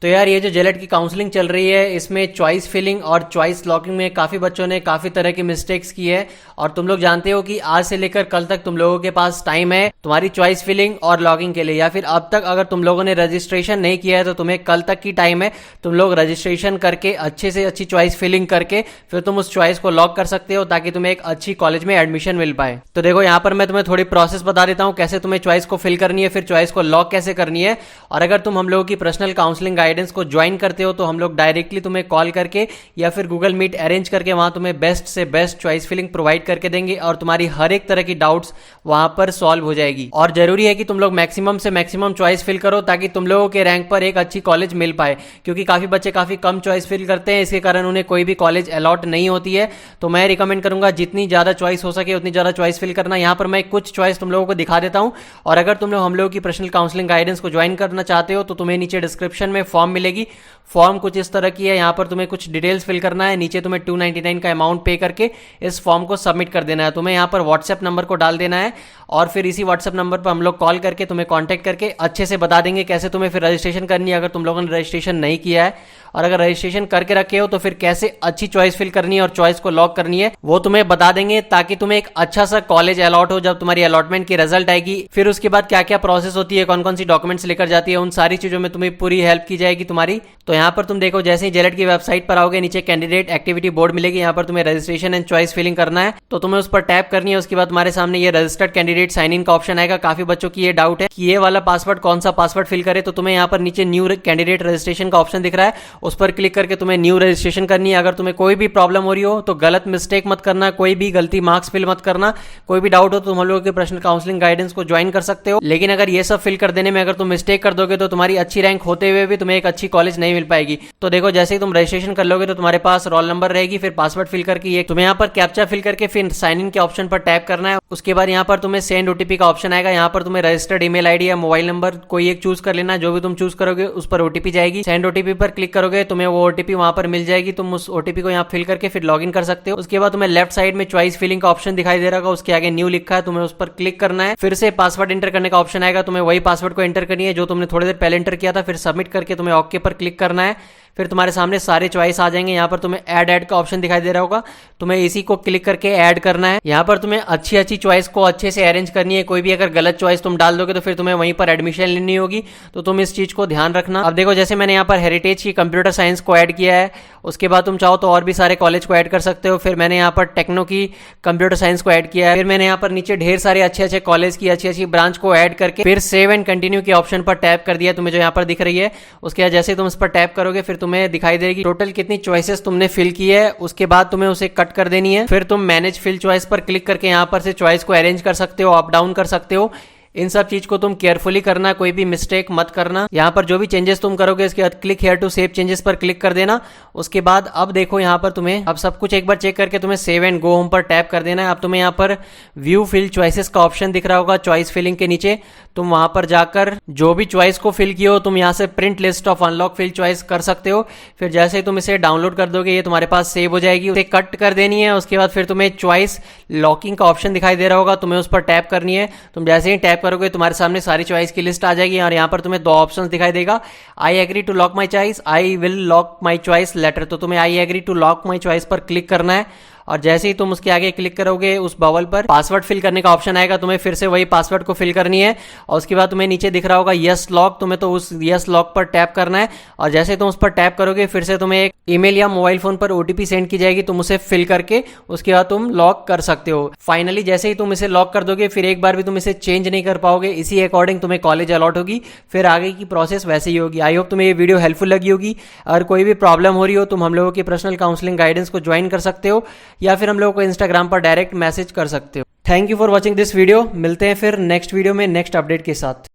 तो यार ये जो जेलेट की काउंसलिंग चल रही है इसमें चॉइस फिलिंग और चॉइस लॉकिंग में काफ़ी बच्चों ने काफ़ी तरह की मिस्टेक्स की है। और तुम लोग जानते हो कि आज से लेकर कल तक तुम लोगों के पास टाइम है तुम्हारी चॉइस फिलिंग और लॉगिंग के लिए, या फिर अब तक अगर तुम लोगों ने रजिस्ट्रेशन नहीं किया है तो तुम्हें कल तक की टाइम है। तुम लोग रजिस्ट्रेशन करके अच्छे से अच्छी चॉइस फिलिंग करके फिर तुम उस चॉइस को लॉक कर सकते हो ताकि तुम्हें एक अच्छी कॉलेज में एडमिशन मिल पाए। तो देखो यहाँ पर मैं तुम्हें थोड़ी प्रोसेस बता देता हूँ कैसे तुम्हें चॉइस को फिल करनी है, फिर चॉइस को लॉक कैसे करनी है। और अगर तुम हम लोगों की पर्सनल काउंसलिंग गाइडेंस को ज्वाइन करते हो तो हम लोग डायरेक्टली तुम्हें कॉल करके या फिर गूगल मीट अरेंज करके वहां तुम्हें बेस्ट से बेस्ट चॉइस फिलिंग प्रोवाइड करके देंगे और तुम्हारी हर एक तरह की डाउट्स वहां पर सॉल्व हो जाएगी। और जरूरी है कि तुम लोग मैक्सिमम से मैक्सिमम चॉइस फिल करो ताकि तुम लोगों के रैंक पर एक अच्छी कॉलेज मिल पाए, क्योंकि काफी बच्चे काफी कम चॉइस फिल करते हैं, इसके कारण उन्हें कोई भी कॉलेज अलॉट नहीं होती है। तो मैं रिकमेंड करूंगा जितनी ज्यादा चॉइस हो सके उतनी ज्यादा चॉइस फिल करना। यहाँ पर मैं कुछ चॉइस तुम लोगों को दिखा देता हूं। और अगर तुम लोग हम लोगों की पर्सनल काउंसलिंग गाइडेंस को ज्वाइन करना चाहते हो तो तुम्हें नीचे डिस्क्रिप्शन में फॉर्म मिलेगी। फॉर्म कुछ इस तरह की है, यहाँ पर तुम्हें कुछ डिटेल्स फिल करना है, नीचे तुम्हें 299 का अमाउंट पे करके इस फॉर्म को सबमिट कर देना है। तुम्हें यहाँ पर व्हाट्सएप नंबर को डाल देना है और फिर इसी व्हाट्सएप नंबर पर हम लोग कॉल करके तुम्हें कांटेक्ट करके अच्छे से बता देंगे कैसे तुम्हें फिर रजिस्ट्रेशन करनी है अगर तुम लोगों ने रजिस्ट्रेशन नहीं किया है। और अगर रजिस्ट्रेशन करके रखे हो तो फिर कैसे अच्छी चॉइस फिल करनी है और चॉइस को लॉक करनी है वो तुम्हें बता देंगे ताकि तुम्हें एक अच्छा सा कॉलेज अलॉट हो। जब तुम्हारी अलॉटमेंट की रिजल्ट आएगी फिर उसके बाद क्या क्या प्रोसेस होती है, कौन कौन सी डॉक्यूमेंट्स लेकर जाती है, उन सारी चीजों में तुम्हें पूरी हेल्प की जाएगी तुम्हारी। तो यहाँ पर तुम देखो जैसे ही जेलेट की वेबसाइट पर आओगे नीचे कैंडिडेट एक्टिविटी बोर्ड मिलेगी, यहाँ पर तुम्हें रजिस्ट्रेशन एंड चॉइस फिलिंग करना है तो तुम्हें उस पर टैप करनी है। उसके बाद तुम्हारे सामने ये रजिस्टर्ड कैंडिडेट साइन इन का ऑप्शन आएगा। काफी बच्चों की ये डाउट है कि ये वाला पासवर्ड कौन सा पासवर्ड फिल करे, तो तुम्हें यहाँ पर नीचे न्यू कैंडिडेट रजिस्ट्रेशन का ऑप्शन दिख रहा है, उस पर क्लिक करके तुम्हें न्यू रजिस्ट्रेशन करनी है। अगर तुम्हें कोई भी प्रॉब्लम हो रही हो तो गलत मिस्टेक मत करना, कोई भी गलती मार्क्स फिल मत करना। कोई भी डाउट हो तो तुम हम लोगों के पर्सनल काउंसलिंग गाइडेंस को ज्वाइन कर सकते हो। लेकिन अगर ये सब फिल कर देने में अगर तुम मिस्टेक कर दोगे तो तुम्हारी अच्छी रैंक होते हुए भी तुम्हें एक अच्छी कॉलेज नहीं मिल पाएगी। तो देखो जैसे ही तुम रजिस्ट्रेशन कर लोगे तो तुम्हारे पास रोल नंबर रहेगी, फिर पासवर्ड फिल करके ये तुम्हें यहाँ पर कैप्चा फिल करके फिर साइन इन के ऑप्शन पर टैप करना है। उसके बाद यहाँ पर तुम्हें सेंड ओटीपी का ऑप्शन आएगा, यहाँ पर तुम्हें रजिस्टर्ड ईमेल आईडी या मोबाइल नंबर कोई एक चूज कर लेना, जो भी तुम चूज करोगे उस पर ओटीपी जाएगी। सेंड ओटीपी पर क्लिक करोगे तुम्हें वो ओटीपी वहां पर मिल जाएगी, तुम उस ओटीपी को यहाँ फिल करके फिर लॉगिन कर सकते हो। उसके बाद तुम्हें लेफ्ट साइड में चॉइस फिलिंग का ऑप्शन दिखाई दे रहा होगा, उसके आगे न्यू लिखा है, तुम्हें उस पर क्लिक करना है। फिर से पासवर्ड एंटर करने का ऑप्शन आएगा, तुम्हें वही पासवर्ड को एंटर करनी है जो तुमने थोड़ी देर पहले एंटर किया था, फिर सबमिट करके तुम्हें ओके पर क्लिक करना है। फिर तुम्हारे सामने सारे चॉइस आ जाएंगे, यहाँ पर तुम्हें ऐड का ऑप्शन दिखाई दे रहा होगा, तुम्हें इसी को क्लिक करके ऐड करना है। यहाँ पर तुम्हें अच्छी अच्छी चॉइस को अच्छे से अरेंज करनी है, कोई भी अगर गलत चॉइस तुम डाल दोगे तो फिर तुम्हें वहीं पर एडमिशन लेनी होगी, तो तुम इस चीज को ध्यान रखना। अब देखो जैसे मैंने यहाँ पर हेरिटेज की कंप्यूटर साइंस को ऐड किया है, उसके बाद तुम चाहो तो और भी सारे कॉलेज को ऐड कर सकते हो। फिर मैंने यहाँ पर टेक्नो की कंप्यूटर साइंस को ऐड किया है, फिर मैंने यहाँ पर नीचे ढेर सारे अच्छे अच्छे कॉलेज की अच्छी अच्छी ब्रांच को ऐड करके फिर सेव एंड कंटिन्यू के ऑप्शन पर टैप कर दिया, तुम्हें जो यहाँ पर दिख रही है। उसके बाद जैसे तुम इस पर टैप करोगे फिर तुम्हें दिखाई देगी टोटल कितनी चॉइसेस तुमने फिल की है। उसके बाद तुम्हें उसे कट कर देनी है, फिर तुम मैनेज फिल चॉइस पर क्लिक करके यहाँ पर से चॉइस को अरेंज कर सकते हो, अप डाउन कर सकते हो। इन सब चीज को तुम केयरफुली करना, कोई भी मिस्टेक मत करना। यहाँ पर जो भी चेंजेस तुम करोगे इसके बाद click here to save changes पर क्लिक कर देना। उसके बाद अब देखो यहाँ पर तुम्हें अब सब कुछ एक बार चेक करके तुम्हें सेव एंड गो होम पर टैप कर देना है। अब तुम्हें यहाँ पर व्यू फिल चॉइसेस का ऑप्शन दिख रहा होगा चॉइस फिलिंग के नीचे, तुम वहां पर जाकर जो भी चॉइस को फिल किए हो तुम यहाँ से print list of unlock fill choice कर सकते हो। फिर जैसे ही तुम इसे डाउनलोड कर दोगे ये तुम्हारे पास सेव हो जाएगी, उसे कट कर देनी है। उसके बाद फिर तुम्हें चॉइस लॉकिंग का ऑप्शन दिखाई दे रहा होगा, तुम्हें उस पर टैप करनी है। तुम जैसे ही टैप करोगे तुम्हारे सामने सारी चॉइस की लिस्ट आ जाएगी और यहाँ पर तुम्हें दो ऑप्शंस दिखाई देगा, I agree to lock my choice, I will lock my choice later. तो तुम्हें I agree to lock my choice पर क्लिक करना है और जैसे ही तुम उसके आगे क्लिक करोगे उस बबल पर पासवर्ड फिल करने का ऑप्शन आएगा, तुम्हें फिर से वही पासवर्ड को फिल करनी है। और उसके बाद तुम्हें नीचे दिख रहा होगा यस लॉक, तुम्हें तो उस यस लॉक पर टैप करना है और जैसे तुम उस पर टैप करोगे फिर से तुम्हें एक ईमेल या मोबाइल फोन पर ओटीपी सेंड की जाएगी, तुम उसे फिल करके उसके बाद तुम लॉक कर सकते हो। फाइनली जैसे ही तुम इसे लॉक कर दोगे फिर एक बार भी तुम इसे चेंज नहीं कर पाओगे, इसी अकॉर्डिंग तुम्हें कॉलेज अलॉट होगी, फिर आगे की प्रोसेस वैसे ही होगी। आई होप तुम्हें ये वीडियो हेल्पफुल लगी होगी। अगर कोई भी प्रॉब्लम हो रही हो तुम हम लोगों की पर्सनल काउंसलिंग गाइडेंस को ज्वाइन कर सकते हो या फिर हम लोगों को इंस्टाग्राम पर डायरेक्ट मैसेज कर सकते हो। Thank you for watching this video, मिलते हैं फिर नेक्स्ट वीडियो में नेक्स्ट अपडेट के साथ।